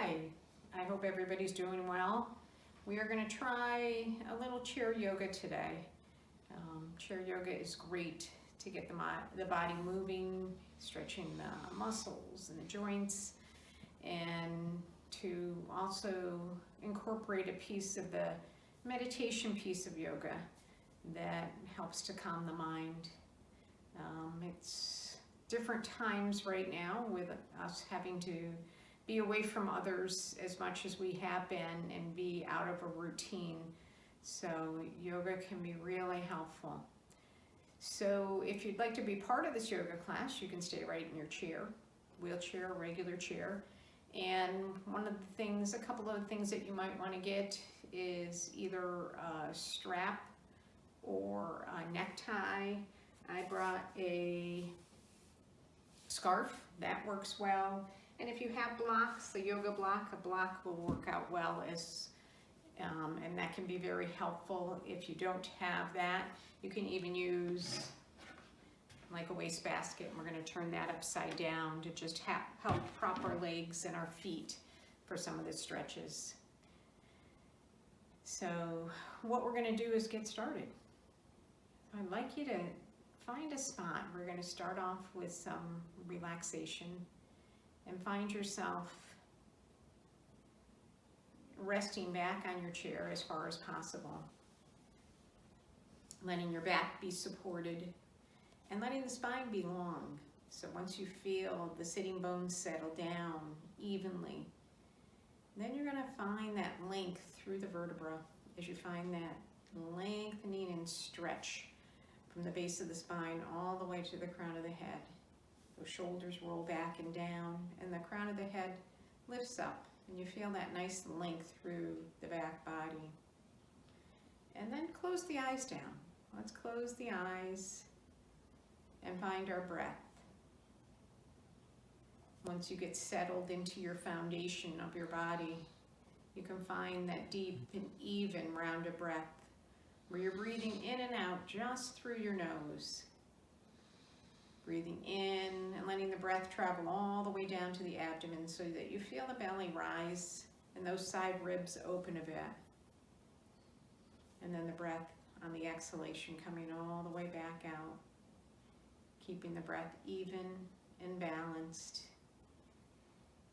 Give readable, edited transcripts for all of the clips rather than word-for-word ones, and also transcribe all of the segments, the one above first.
Hi, I hope everybody's doing well. We are going to try a little chair yoga today. Chair yoga is great to get the body moving, stretching the muscles and the joints, and to also incorporate a piece of the meditation piece of yoga that helps to calm the mind. It's different times right now with us having to be away from others as much as we have been and be out of a routine. So yoga can be really helpful. So if you'd like to be part of this yoga class, you can stay right in your chair, wheelchair, regular chair. And a couple of things that you might want to get is either a strap or a necktie. I brought a scarf, that works well. And if you have blocks, a yoga block, a block will work out well and that can be very helpful. If you don't have that, you can even use like a wastebasket. We're going to turn that upside down to just help prop our legs and our feet for some of the stretches. So what we're going to do is get started. I'd like you to find a spot. We're going to start off with some relaxation and find yourself resting back on your chair as far as possible. Letting your back be supported and letting the spine be long. So once you feel the sitting bones settle down evenly, then you're going to find that length through the vertebra as you find that lengthening and stretch from the base of the spine all the way to the crown of the head. Those shoulders roll back and down, and the crown of the head lifts up, and you feel that nice length through the back body. And then close the eyes down. Let's close the eyes and find our breath. Once you get settled into your foundation of your body, you can find that deep and even rounded breath where you're breathing in and out just through your nose. Breathing in and letting the breath travel all the way down to the abdomen so that you feel the belly rise and those side ribs open a bit. And then the breath on the exhalation coming all the way back out, keeping the breath even and balanced.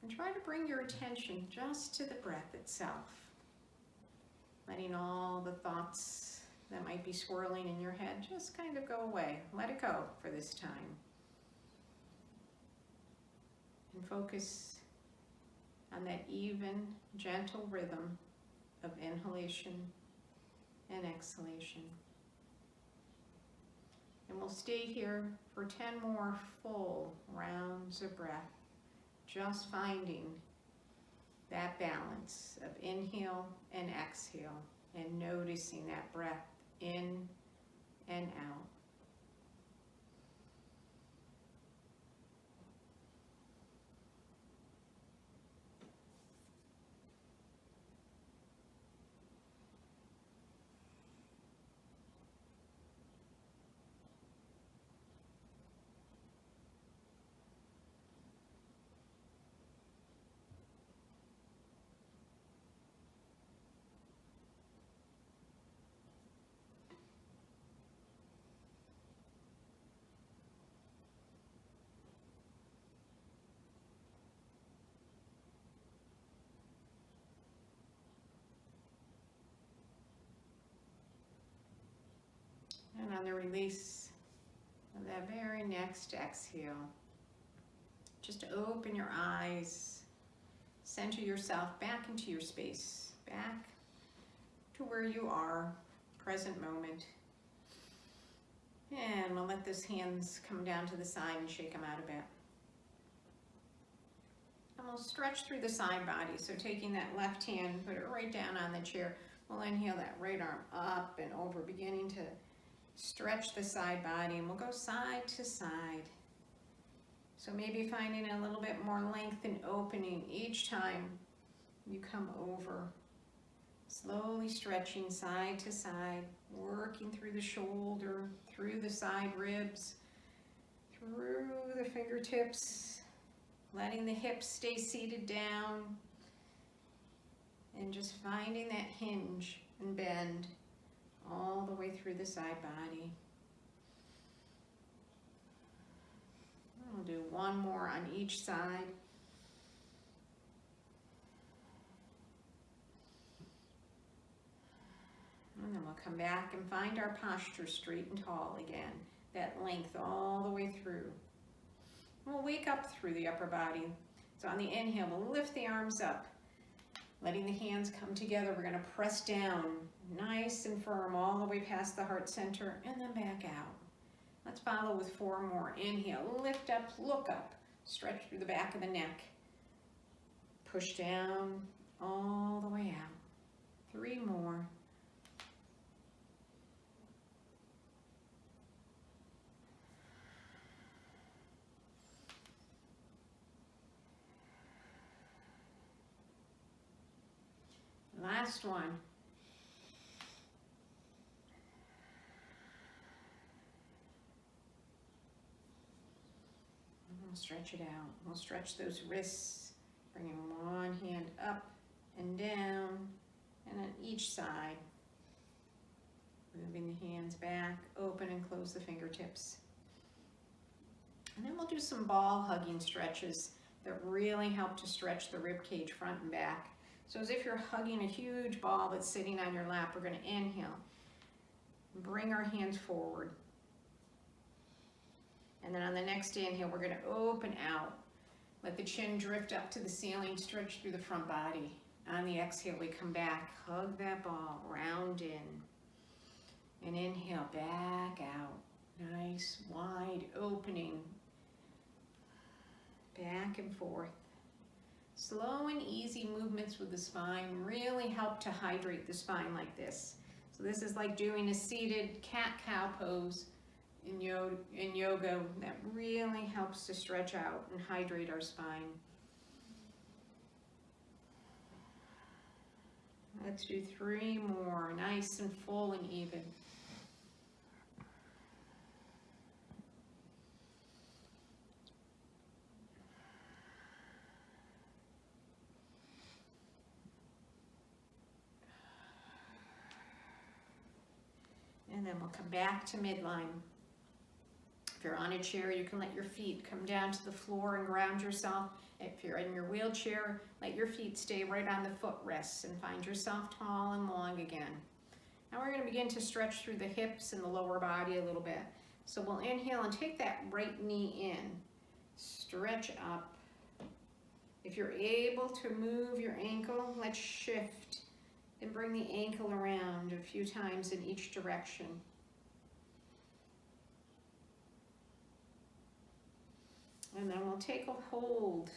And try to bring your attention just to the breath itself, letting all the thoughts that might be swirling in your head just kind of go away. Let it go for this time. And focus on that even, gentle rhythm of inhalation and exhalation. And we'll stay here for 10 more full rounds of breath, just finding that balance of inhale and exhale and noticing that breath in and out. And on the release of that very next exhale, just open your eyes, center yourself back into your space, back to where you are, present moment. And we'll let those hands come down to the side and shake them out a bit. And we'll stretch through the side body. So taking that left hand, put it right down on the chair. We'll inhale that right arm up and over, beginning to stretch the side body, and we'll go side to side. So maybe finding a little bit more length and opening each time you come over. Slowly stretching side to side, working through the shoulder, through the side ribs, through the fingertips, letting the hips stay seated down, And just finding that hinge and bend all the way through the side body. We'll do one more on each side. And then we'll come back and find our posture straight and tall again. That length all the way through. We'll wake up through the upper body. So on the inhale, we'll lift the arms up, letting the hands come together. We're going to press down nice and firm all the way past the heart center and then back out. Let's follow with 4 more. Inhale, lift up, look up, stretch through the back of the neck. Push down all the way out. 3 more. Last one. We'll stretch it out. We'll stretch those wrists, bringing one hand up and down, and on each side. Moving the hands back, open and close the fingertips. And then we'll do some ball hugging stretches that really help to stretch the rib cage front and back. So as if you're hugging a huge ball that's sitting on your lap, we're going to inhale. Bring our hands forward. And then on the next inhale, we're going to open out. Let the chin drift up to the ceiling, stretch through the front body. On the exhale, we come back, hug that ball, round in. And inhale, back out. Nice, wide opening. Back and forth. Slow and easy movements with the spine really help to hydrate the spine like this. So this is like doing a seated cat-cow pose in yoga that really helps to stretch out and hydrate our spine. Let's do 3 more, nice and full and even. And then we'll come back to midline. If you're on a chair, you can let your feet come down to the floor and ground yourself. If you're in your wheelchair, let your feet stay right on the footrests and find yourself tall and long again. Now we're going to begin to stretch through the hips and the lower body a little bit. So we'll inhale and take that right knee in. Stretch up. If you're able to move your ankle, let's shift. And bring the ankle around a few times in each direction. And then we'll take a hold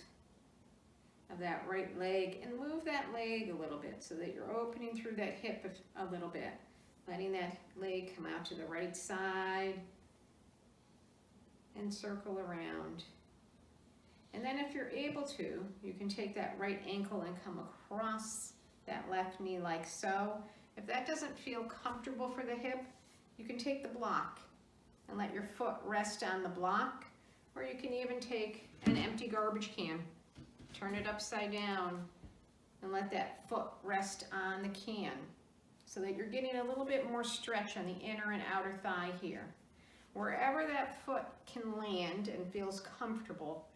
of that right leg and move that leg a little bit so that you're opening through that hip a little bit. Letting that leg come out to the right side and circle around. And then if you're able to, you can take that right ankle and come across that left knee like so. If that doesn't feel comfortable for the hip, you can take the block and let your foot rest on the block, or you can even take an empty garbage can, turn it upside down, and let that foot rest on the can so that you're getting a little bit more stretch on the inner and outer thigh here. Wherever that foot can land and feels comfortable,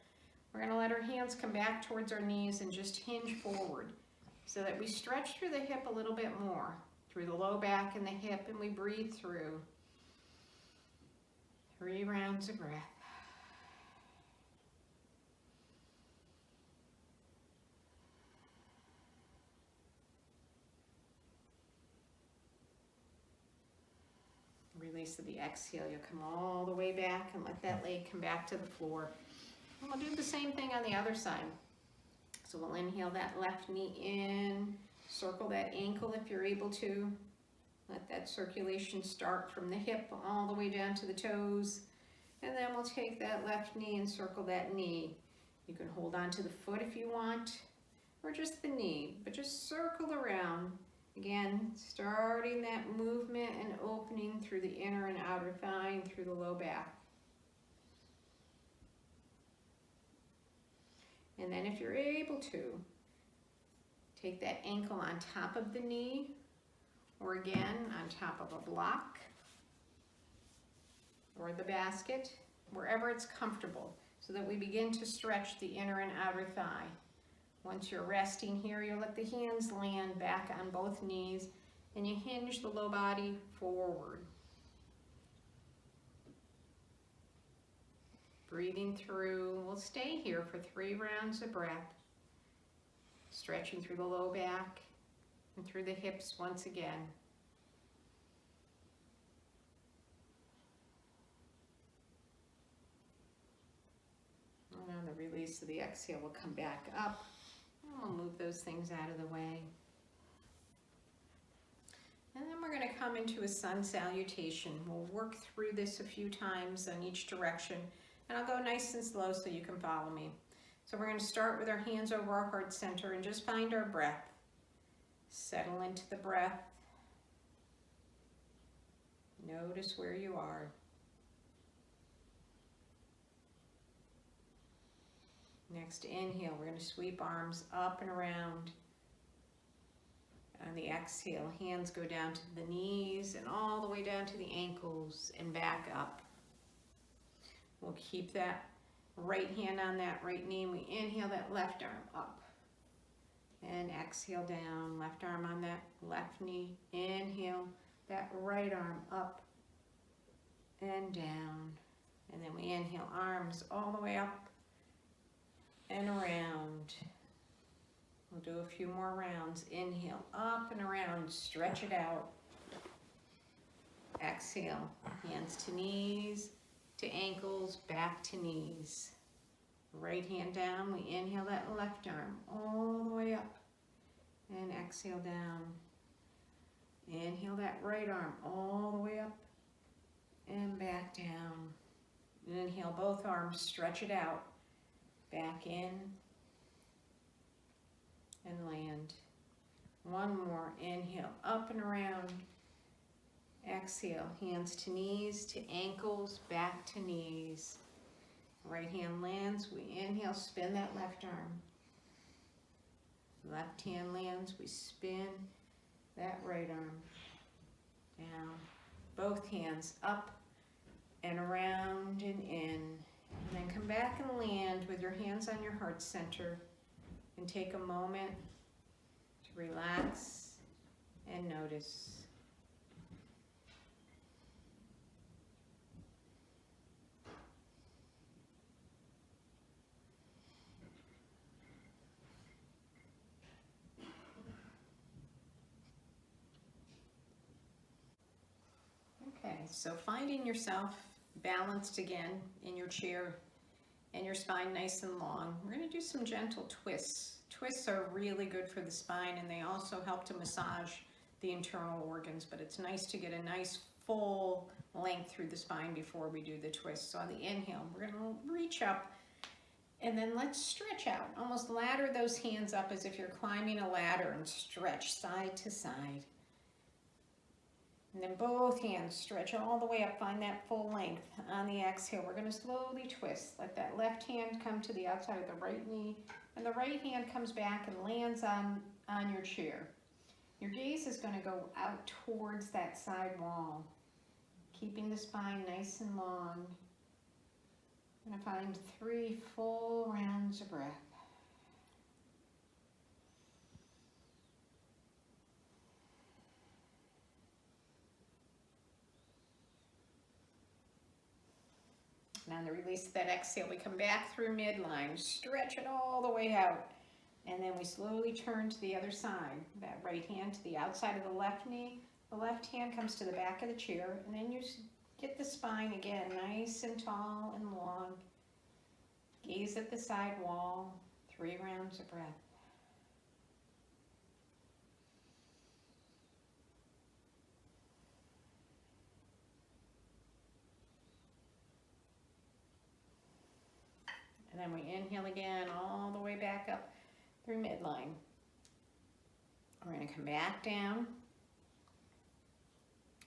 we're going to let our hands come back towards our knees and just hinge forward, so that we stretch through the hip a little bit more, through the low back and the hip, and we breathe through. 3 rounds of breath. Release of the exhale. You'll come all the way back and let that leg come back to the floor. And we'll do the same thing on the other side. So we'll inhale that left knee in, circle that ankle if you're able to. Let that circulation start from the hip all the way down to the toes. And then we'll take that left knee and circle that knee. You can hold on to the foot if you want, or just the knee, but just circle around. Again, starting that movement and opening through the inner and outer thigh and through the low back. And then if you're able to, Take that ankle on top of the knee, or again, on top of a block, or the basket, wherever it's comfortable, so that we begin to stretch the inner and outer thigh. Once you're resting here, you'll let the hands land back on both knees, and you hinge the low body forward. Breathing through, we'll stay here for 3 rounds of breath, stretching through the low back and through the hips once again. And on the release of the exhale, we'll come back up, and we'll move those things out of the way. And then we're going to come into a sun salutation. We'll work through this a few times on each direction, and I'll go nice and slow so you can follow me. So we're going to start with our hands over our heart center and just find our breath. Settle into the breath. Notice where you are. Next inhale, we're going to sweep arms up and around. On the exhale, hands go down to the knees and all the way down to the ankles and back up. We'll keep that right hand on that right knee, and we inhale that left arm up. And exhale down, left arm on that left knee. Inhale that right arm up and down. And then we inhale, arms all the way up and around. We'll do a few more rounds. Inhale, up and around, stretch it out. Exhale, hands to knees, to ankles, back to knees. Right hand down, we inhale that left arm all the way up. And exhale down. Inhale that right arm all the way up and back down. Inhale both arms, stretch it out. Back in and land. One more, inhale, up and around. Exhale, hands to knees, to ankles, back to knees. Right hand lands, we inhale, spin that left arm. Left hand lands, we spin that right arm. Down. Both hands up and around and in. And then come back and land with your hands on your heart center and take a moment to relax and notice. Okay, so finding yourself balanced again in your chair and your spine nice and long. We're going to do some gentle twists. Twists are really good for the spine, and they also help to massage the internal organs, but it's nice to get a nice full length through the spine before we do the twist. So on the inhale, we're going to reach up, and then let's stretch out. Almost ladder those hands up as if you're climbing a ladder, and stretch side to side. And then both hands stretch all the way up, find that full length. On the exhale, we're going to slowly twist. Let that left hand come to the outside of the right knee, and the right hand comes back and lands on your chair. Your gaze is going to go out towards that side wall, keeping the spine nice and long. I'm going to find 3 full rounds of breath. And on the release of that exhale, we come back through midline, stretch it all the way out, and then we slowly turn to the other side. That right hand to the outside of the left knee, the left hand comes to the back of the chair, and then you get the spine again, nice and tall and long. Gaze at the side wall, 3 rounds of breath. And then we inhale again all the way back up through midline. We're going to come back down.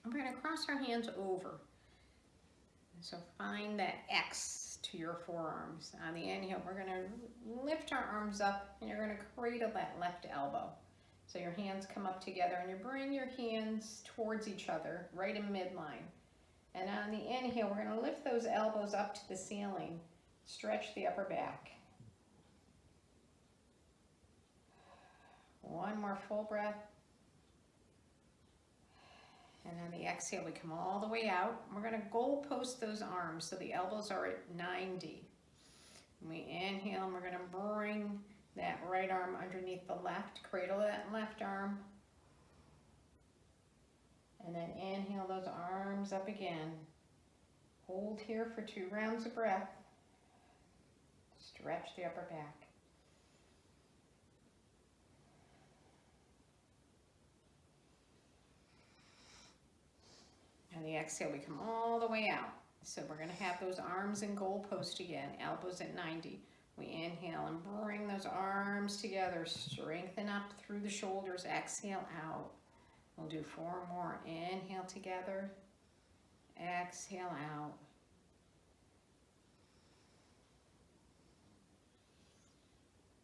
And we're going to cross our hands over. So find that X to your forearms. On the inhale, we're going to lift our arms up, and you're going to cradle that left elbow. So your hands come up together, and you bring your hands towards each other, right in midline. And on the inhale, we're going to lift those elbows up to the ceiling, stretch the upper back. One more full breath. And on the exhale, we come all the way out. We're going to goal post those arms so the elbows are at 90. And we inhale, and we're going to bring that right arm underneath the left, cradle that left arm. And then inhale those arms up again. Hold here for 2 rounds of breath. Stretch the upper back. And the exhale, we come all the way out. So we're going to have those arms in goal post again, elbows at 90. We inhale and bring those arms together, strengthen up through the shoulders, exhale out. We'll do 4 more. Inhale together, exhale out.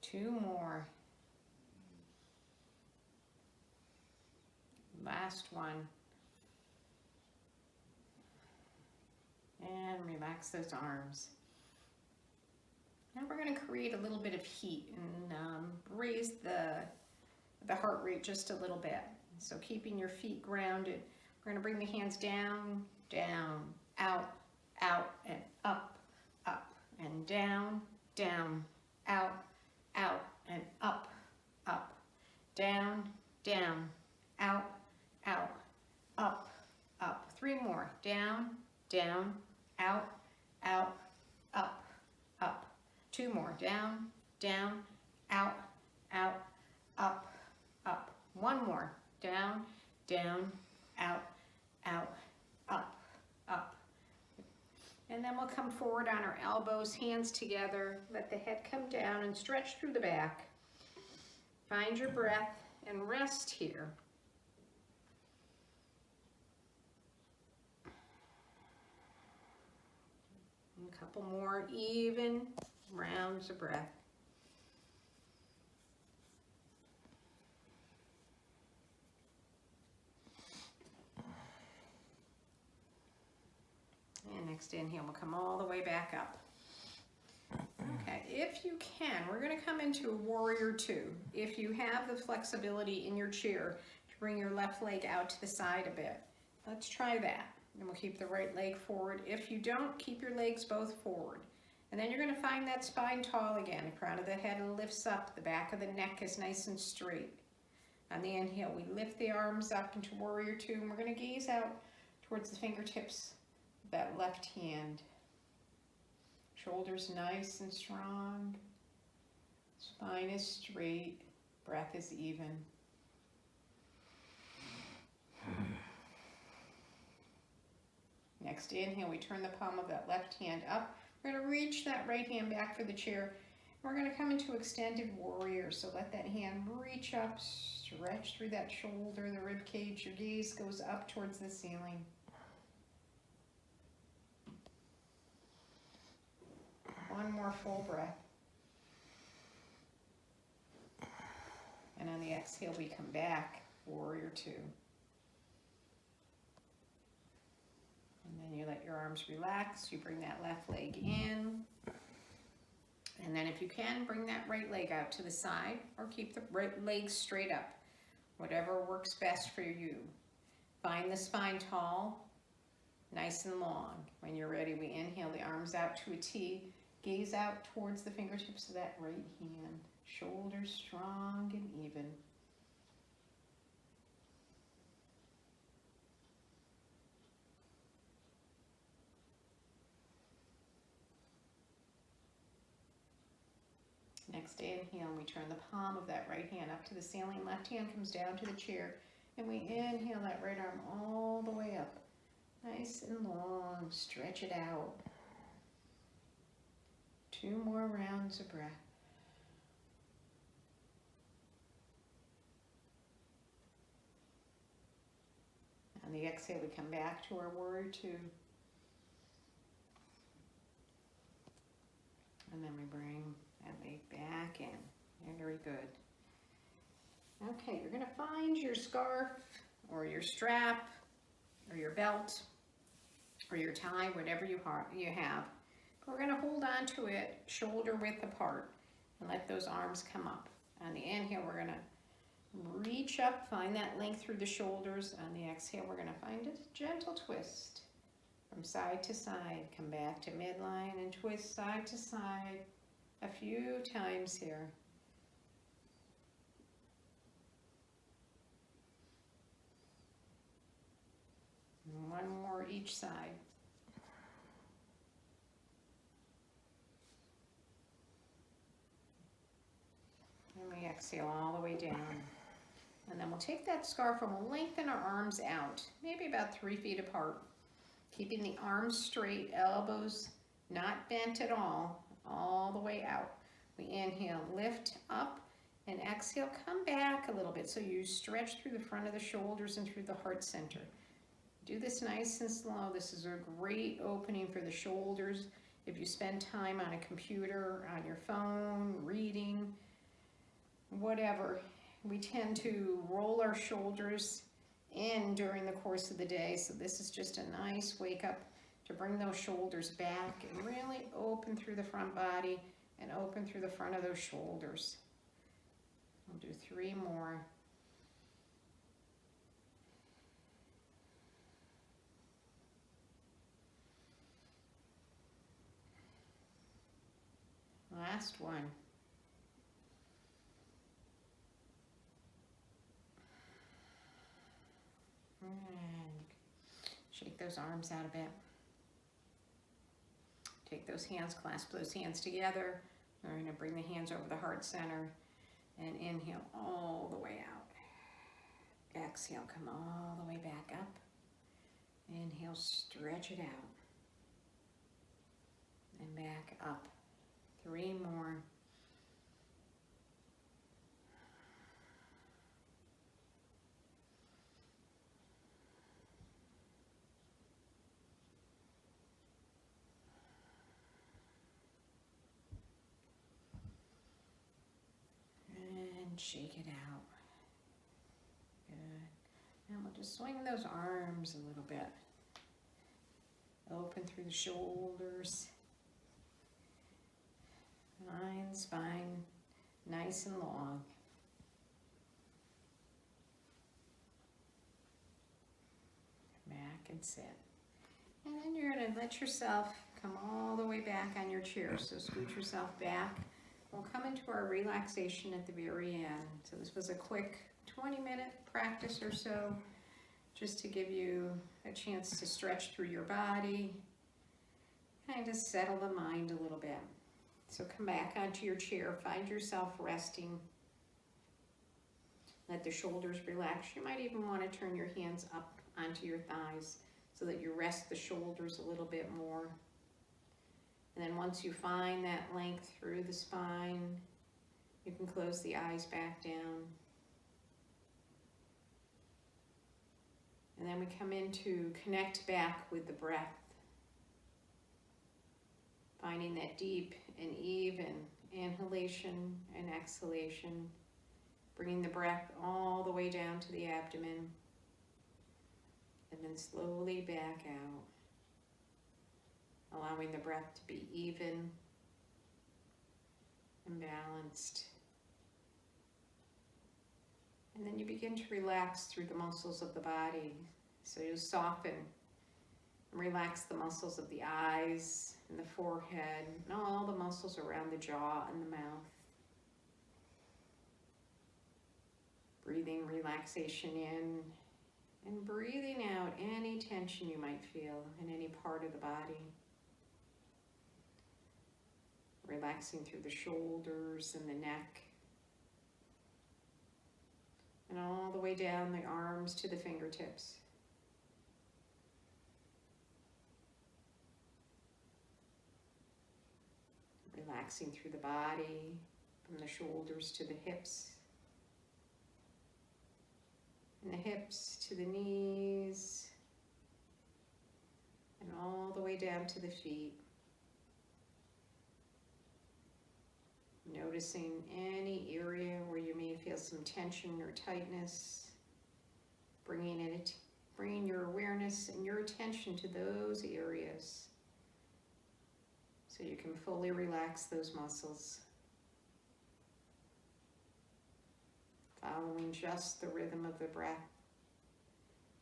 Two more. Last one. And relax those arms. Now we're going to create a little bit of heat and raise the heart rate just a little bit. So keeping your feet grounded, we're going to bring the hands down, down, out, out, and up, up, and down, down, out, out, and up, up, down, down, out, out, up, up. 3 more. Down, down, out, out, up, up. 2 more. Down, down, out, out, up, up. 1 more. Down, down, out, out, up, up. And then we'll come forward on our elbows, hands together. Let the head come down and stretch through the back. Find your breath and rest here. A couple more even rounds of breath. And next inhale, we'll come all the way back up. Okay, if you can, we're going to come into a warrior 2. If you have the flexibility in your chair to bring your left leg out to the side a bit, let's try that. And we'll keep the right leg forward. If you don't, keep your legs both forward. And then you're going to find that spine tall again. The crown of the head lifts up. The back of the neck is nice and straight. On the inhale, we lift the arms up into warrior 2. And we're going to gaze out towards the fingertips of that left hand. Shoulders nice and strong. Spine is straight. Breath is even. Next inhale, we turn the palm of that left hand up. We're going to reach that right hand back for the chair. We're going to come into extended warrior. So let that hand reach up, stretch through that shoulder, the rib cage. Your gaze goes up towards the ceiling. One more full breath. And on the exhale, we come back, warrior 2. And then you let your arms relax. You bring that left leg in. And then if you can, bring that right leg out to the side or keep the right leg straight up. Whatever works best for you. Find the spine tall, nice and long. When you're ready, we inhale the arms out to a T. Gaze out towards the fingertips of that right hand. Shoulders strong and even. Next inhale, we turn the palm of that right hand up to the ceiling. Left hand comes down to the chair. And we inhale that right arm all the way up. Nice and long. Stretch it out. 2 more rounds of breath. On the exhale, we come back to our warrior 2. And then we bring that leg back in. Very good. Okay, you're going to find your scarf or your strap or your belt or your tie, whatever you have. But we're going to hold on to it shoulder width apart and let those arms come up. On the inhale, we're going to reach up, find that length through the shoulders. On the exhale, we're going to find a gentle twist from side to side. Come back to midline and twist side to side a few times here. And one more each side. And we exhale all the way down. And then we'll take that scarf and we'll lengthen our arms out, maybe about 3 feet apart. Keeping the arms straight, elbows not bent at all the way out. We inhale, lift up, and exhale, come back a little bit. So you stretch through the front of the shoulders and through the heart center. Do this nice and slow. This is a great opening for the shoulders. If you spend time on a computer, on your phone, reading, whatever, we tend to roll our shoulders in during the course of the day. So this is just a nice wake up to bring those shoulders back and really open through the front body and open through the front of those shoulders. We'll do 3 more. Last one. And shake those arms out a bit. Take those hands, clasp those hands together. We're going to bring the hands over the heart center and inhale all the way out. Exhale, come all the way back up. Inhale, stretch it out. And back up. 3 more. Shake it out. Good. And we'll just swing those arms a little bit. Open through the shoulders. Line spine, nice and long. Back and sit. And then you're going to let yourself come all the way back on your chair. So scoot yourself back. We'll come into our relaxation at the very end. So this was a quick 20-minute practice or so, just to give you a chance to stretch through your body, kind of settle the mind a little bit. So come back onto your chair, find yourself resting. Let the shoulders relax. You might even want to turn your hands up onto your thighs so that you rest the shoulders a little bit more. And then once you find that length through the spine, you can close the eyes back down. And then we come in to connect back with the breath. Finding that deep and even inhalation and exhalation. Bringing the breath all the way down to the abdomen. And then slowly back out. Allowing the breath to be even and balanced. And then you begin to relax through the muscles of the body. So you soften and relax the muscles of the eyes and the forehead and all the muscles around the jaw and the mouth. Breathing relaxation in and breathing out any tension you might feel in any part of the body. Relaxing through the shoulders and the neck. And all the way down the arms to the fingertips. Relaxing through the body, from the shoulders to the hips. And the hips to the knees. And all the way down to the feet. Noticing any area where you may feel some tension or tightness, bringing your awareness and your attention to those areas so you can fully relax those muscles. Following just the rhythm of the breath,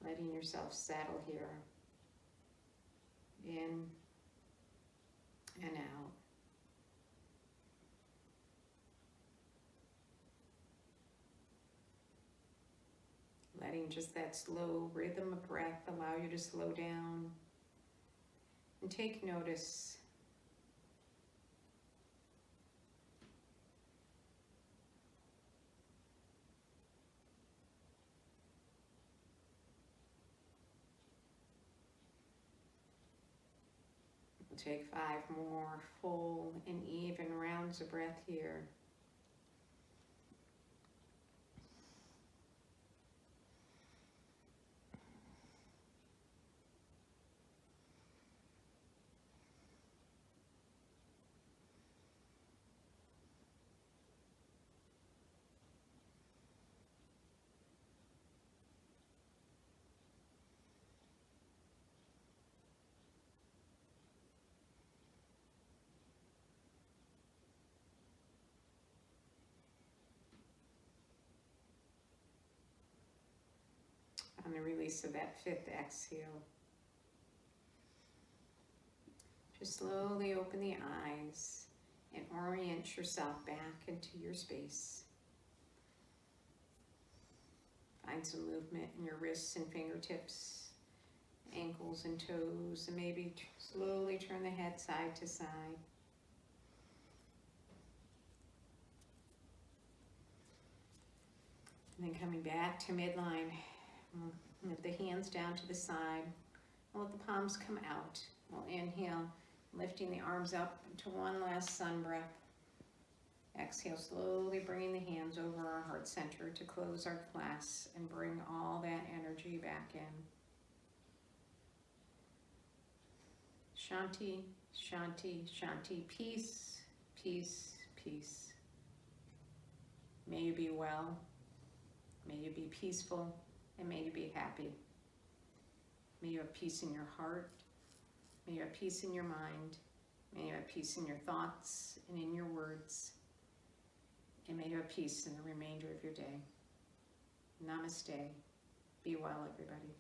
letting yourself settle here, in and out. Letting just that slow rhythm of breath allow you to slow down and take notice. We'll take 5 more full and even rounds of breath here. On the release of that 5th exhale, just slowly open the eyes and orient yourself back into your space. Find some movement in your wrists and fingertips, ankles and toes, and maybe slowly turn the head side to side. And then coming back to midline, lift the hands down to the side, and let the palms come out. We'll inhale, lifting the arms up into one last sun breath. Exhale, slowly bringing the hands over our heart center to close our class and bring all that energy back in. Shanti, Shanti, Shanti. Peace, peace, peace. May you be well. May you be peaceful. And may you be happy. May you have peace in your heart. May you have peace in your mind. May you have peace in your thoughts and in your words. And may you have peace in the remainder of your day. Namaste. Be well, everybody.